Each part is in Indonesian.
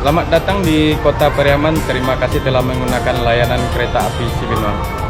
Selamat datang di Kota Pariaman. Terima kasih telah menggunakan layanan kereta api Cibinong.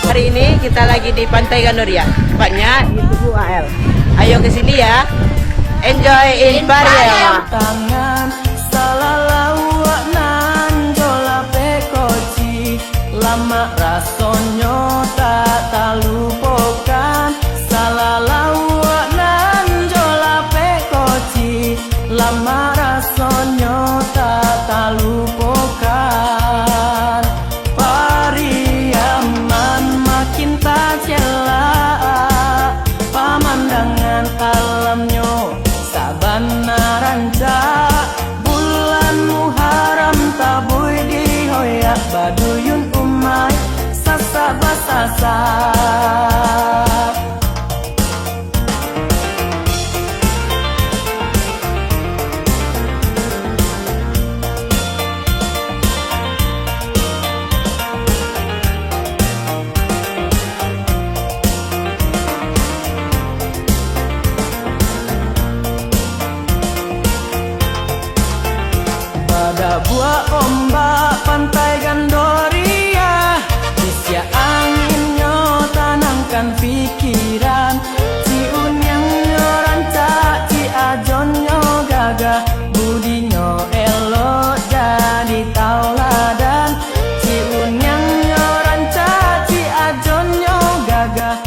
Hari ini kita lagi di Pantai Gandoria, tepatnya di Tugu AL. Ayo ke sini ya. Enjoy in Pariaman. Tangan salalawak nan jola pekoci, lama rasonyo tak lupakan. Salalawak nan jola pekoci, lama rasonyo tak lupakan. Pariaman makin tak celak, pemandangan alamnya sabana rancak. Bulan Muharram tabui dihoyak, baduyun umay sasak basasak. Pada buah ombak pantai Gandoria, isia anginnya tanamkan pikiran. Si unyang rancak, si ajonnya gagah, budinya elok jadi tauladan. Si unyang rancak, si ajonnya gagah.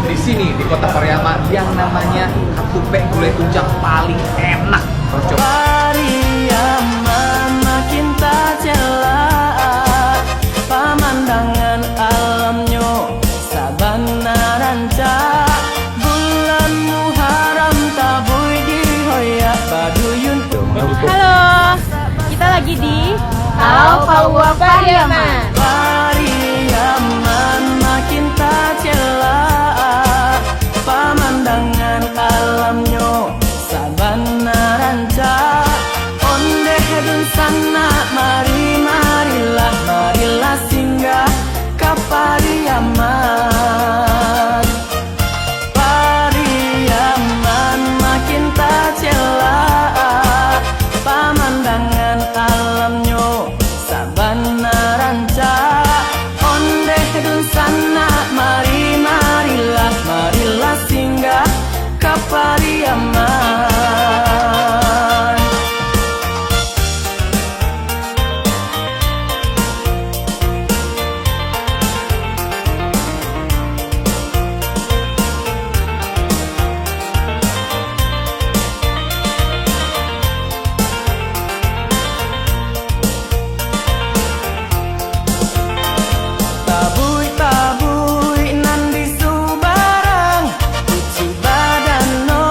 Di sini di Kota Pariaman yang namanya Katupek Gulai Tunjang paling enak. Harus coba. Pariaman makin tak celak, pemandangan alamnya sabana rancak. Bulan Muharram tabui dihoyak, baduyun. Halo, kita lagi di Papua Pariaman. Pariaman makin tak celak, pemandangan alamnya sabana rancak. Onde hedun sana, marilah singgah ke Pariaman. Pariaman makin tak celak, pemandangan alamnya sabana rancak. Onde hedun sana, marilah singgah ke Pariaman. Tabui nan di Subarang, uci badan no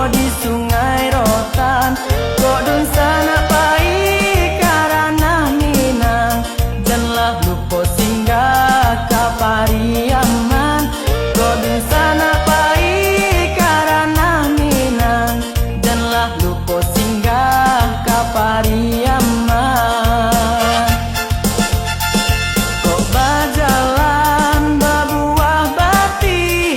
di Sungai Rotan. Kodun sana pai karana Minang, janganlah lupa singgah ke Pariaman. Kodun sana pai karana Minang, janganlah lupa singgah ke Pariaman. Kok berjalan berbuah bati,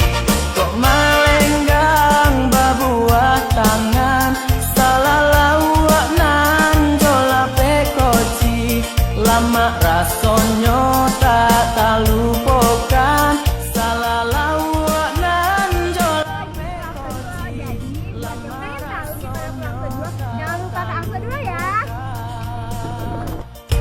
kok melenggang berbuah tangan. Salalawak nan jola pekoci, lama rasonyo tak lupakan. Salalawak nan jola pekoci, lama rasonyo Jangan lupa ke angsa dulu ya.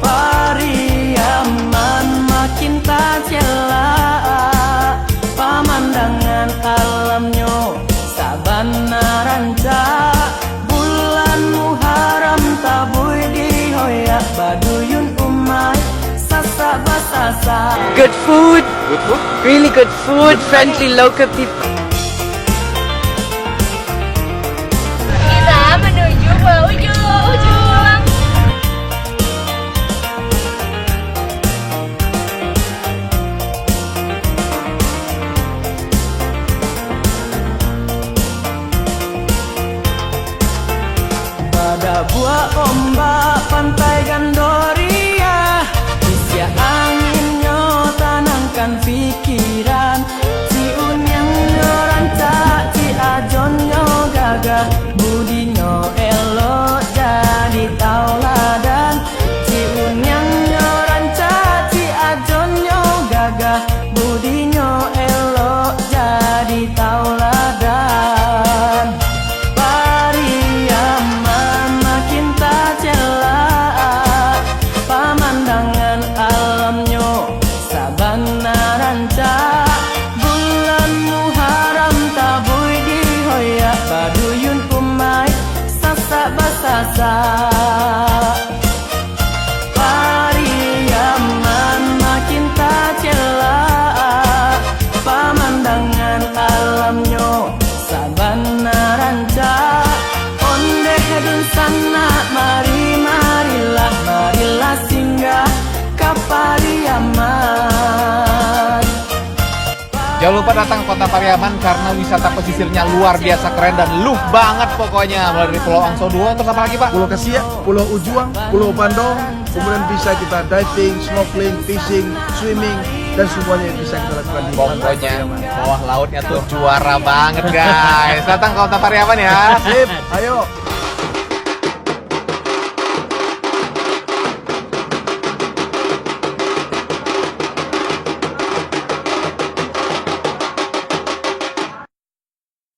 Pariaman makin tak celak, pemandangan alamnya sabana rancak. Bulan Muharram tabui dihoyak, baduyun umay sasak basasak. Good food, really good food, friendly local people. ombak pantai Gandoria, isya anginnya tenangkan pikiran. Ciun yang rancak, ci ajonnya gagah, budinyo elok jadi tauladan. Ciun yang rancak, ci ajonnya gagah, budinyo elok jadi tauladan. Pariaman makin tak celak, pemandangan alamnya sabana rancak. Bulan Muharram tabui dihoyak, baduyun umai sasak basasak. Pariaman makin tak celak, pemandangan alamnya sabana rancak. Onde hedun sana, marilah singgah ke Pariaman. Jangan lupa datang ke Kota Pariaman karena wisata pesisirnya luar biasa keren dan luh banget pokoknya. Mulai dari Pulau Angso 2, terus apa lagi Pak? Pulau Kasiak, Pulau Ujuang, Pulau Bandung, kemudian bisa kita diving, snorkeling, fishing, swimming, dan semuanya yang bisa kita lakukan di Pantai Pokoknya Pariaman. bawah lautnya tuh juara banget guys. Datang ke Kota Pariaman ya. Sip, ayo.